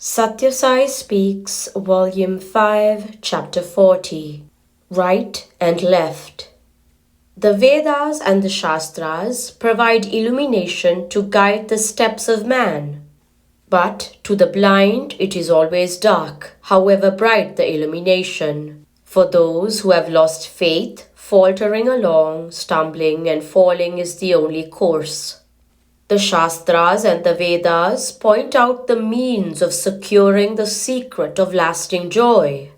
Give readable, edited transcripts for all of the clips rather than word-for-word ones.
Sathya Sai Speaks, Volume 5, Chapter 40, Right and Left. The Vedas and the Shastras provide illumination to guide the steps of man. But to the blind it is always dark, however bright the illumination. For those who have lost faith, faltering along, stumbling and falling is the only course. The Shastras and the Vedas point out the means of securing the secret of lasting joy.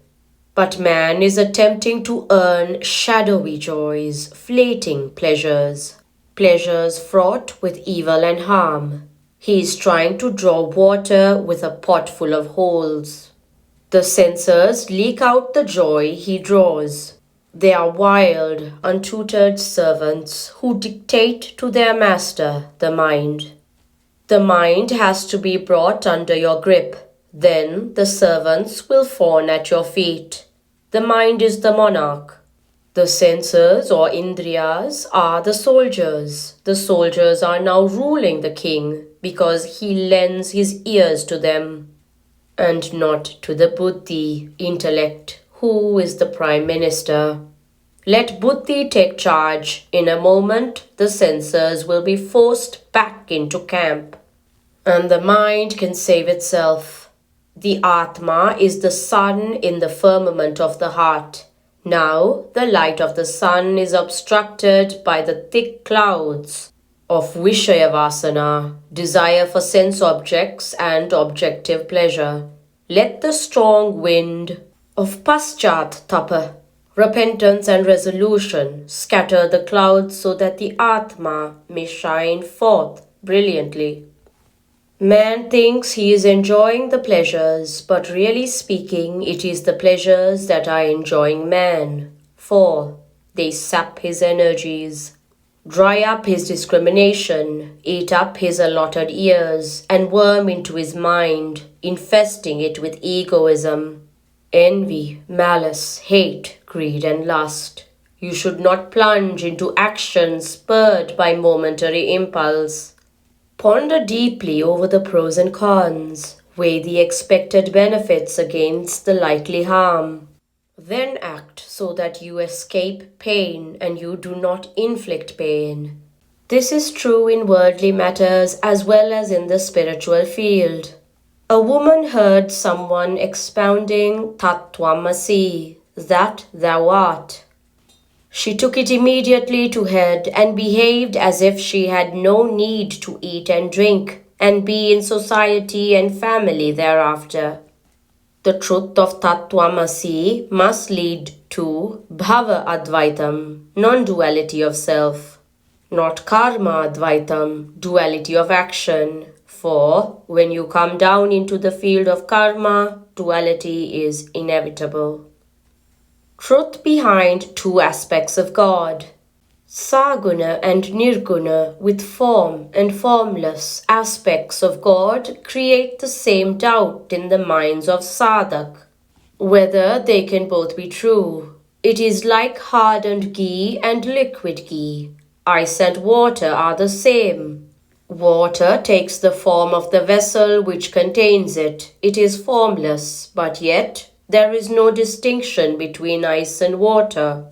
But man is attempting to earn shadowy joys, fleeting pleasures, pleasures fraught with evil and harm. He is trying to draw water with a pot full of holes. The senses leak out the joy he draws. They are wild, untutored servants who dictate to their master, the mind. The mind has to be brought under your grip. Then the servants will fawn at your feet. The mind is the monarch. The senses or indriyas are the soldiers. The soldiers are now ruling the king because he lends his ears to them, and not to the buddhi, intellect, who is the prime minister. Let buddhi take charge. In a moment, the senses will be forced back into camp, and the mind can save itself. The Atma is the sun in the firmament of the heart. Now, the light of the sun is obstructed by the thick clouds of Vishayavasana, desire for sense objects and objective pleasure. Let the strong wind of Paschat Tapa, repentance and resolution, scatter the clouds so that the Atma may shine forth brilliantly. Man thinks he is enjoying the pleasures, but really speaking, it is the pleasures that are enjoying man, for they sap his energies, dry up his discrimination, eat up his allotted years, and worm into his mind, infesting it with egoism, envy, malice, hate, greed, and lust. You should not plunge into action spurred by momentary impulse. Ponder deeply over the pros and cons. Weigh the expected benefits against the likely harm. Then act so that you escape pain and you do not inflict pain. This is true in worldly matters as well as in the spiritual field. A woman heard someone expounding Tattvamasi, that thou art. She took it immediately to head and behaved as if she had no need to eat and drink and be in society and family thereafter. The truth of Tattvamasi must lead to Bhava Advaitam, non-duality of self, not Karma Advaitam, duality of action. For when you come down into the field of karma, duality is inevitable. Truth behind two aspects of God, Saguna and Nirguna, with form and formless aspects of God, create the same doubt in the minds of sadhak, whether they can both be true. It is like hardened ghee and liquid ghee. Ice and water are the same. Water takes the form of the vessel which contains it. It is formless, but yet there is no distinction between ice and water.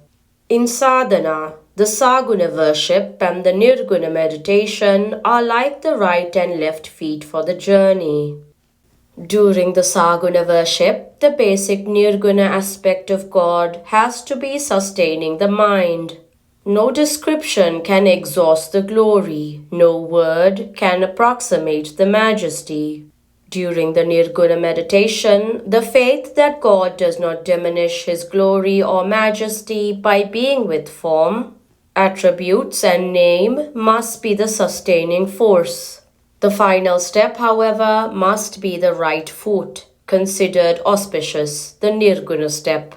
In sadhana, the saguna worship and the nirguna meditation are like the right and left feet for the journey. During the saguna worship, the basic nirguna aspect of God has to be sustaining the mind. No description can exhaust the glory. No word can approximate the majesty. During the Nirguna meditation, the faith that God does not diminish his glory or majesty by being with form, attributes, and name must be the sustaining force. The final step, however, must be the right foot, considered auspicious, the Nirguna step.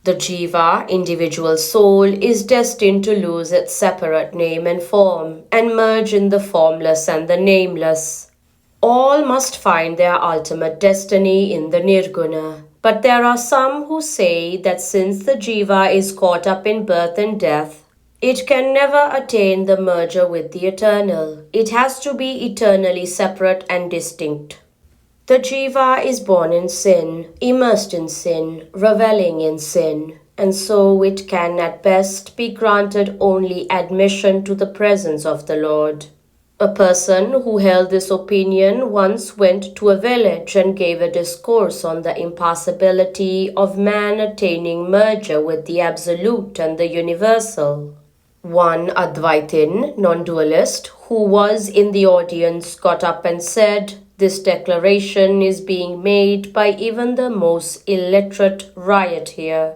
The jiva, individual soul, is destined to lose its separate name and form and merge in the formless and the nameless. All must find their ultimate destiny in the nirguna. But there are some who say that since the jiva is caught up in birth and death, it can never attain the merger with the eternal. It has to be eternally separate and distinct. The jiva is born in sin, immersed in sin, reveling in sin, and so it can at best be granted only admission to the presence of the Lord. A person who held this opinion once went to a village and gave a discourse on the impossibility of man attaining merger with the Absolute and the Universal. One Advaitin, non-dualist, who was in the audience got up and said, "This declaration is being made by even the most illiterate riot here.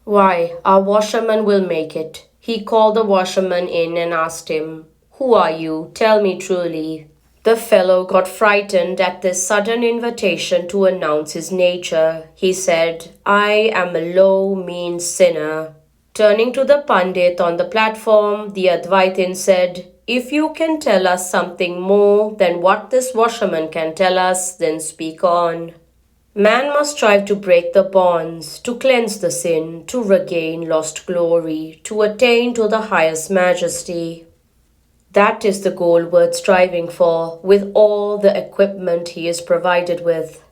Why, our washerman will make it." He called the washerman in and asked him, "Who are you? Tell me truly." The fellow got frightened at this sudden invitation to announce his nature. He said, "I am a low, mean sinner." Turning to the Pandit on the platform, the Advaitin said, "If you can tell us something more than what this washerman can tell us, then speak on." Man must strive to break the bonds, to cleanse the sin, to regain lost glory, to attain to the highest majesty. That is the goal worth striving for, with all the equipment he is provided with.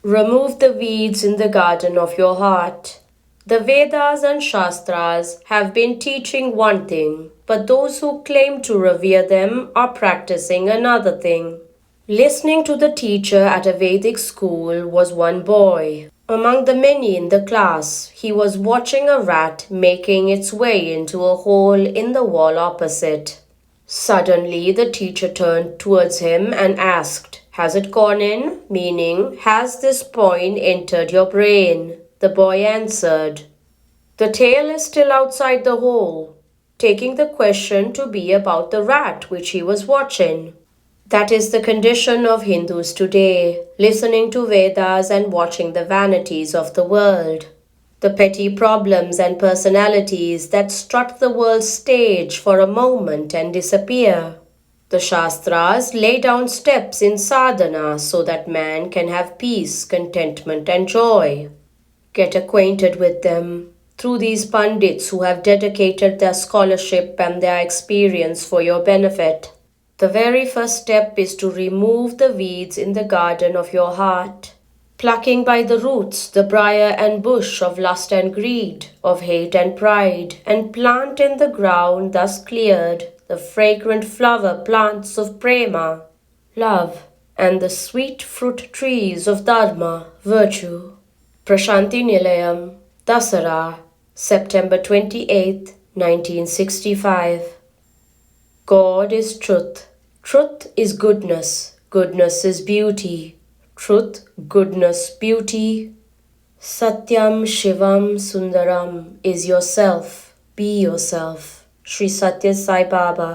Remove the weeds in the garden of your heart. The Vedas and Shastras have been teaching one thing, but those who claim to revere them are practicing another thing. Listening to the teacher at a Vedic school was one boy. Among the many in the class, he was watching a rat making its way into a hole in the wall opposite. Suddenly, the teacher turned towards him and asked, "Has it gone in?" Meaning, "Has this point entered your brain?" The boy answered, "The tail is still outside the hole," taking the question to be about the rat which he was watching. That is the condition of Hindus today, listening to Vedas and watching the vanities of the world. The petty problems and personalities that strut the world's stage for a moment and disappear. The Shastras lay down steps in sadhana so that man can have peace, contentment, and joy. Get acquainted with them through these Pandits who have dedicated their scholarship and their experience for your benefit. The very first step is to remove the weeds in the garden of your heart, plucking by the roots the briar and bush of lust and greed, of hate and pride, and plant in the ground thus cleared the fragrant flower plants of prema, love, and the sweet fruit trees of dharma, virtue. Prashanti Nilayam, Dasara, September 28, 1965. God is truth. Truth is goodness. Goodness is beauty. Truth, goodness, beauty. Satyam Shivam Sundaram is yourself. Be yourself. Sri Sathya Sai Baba.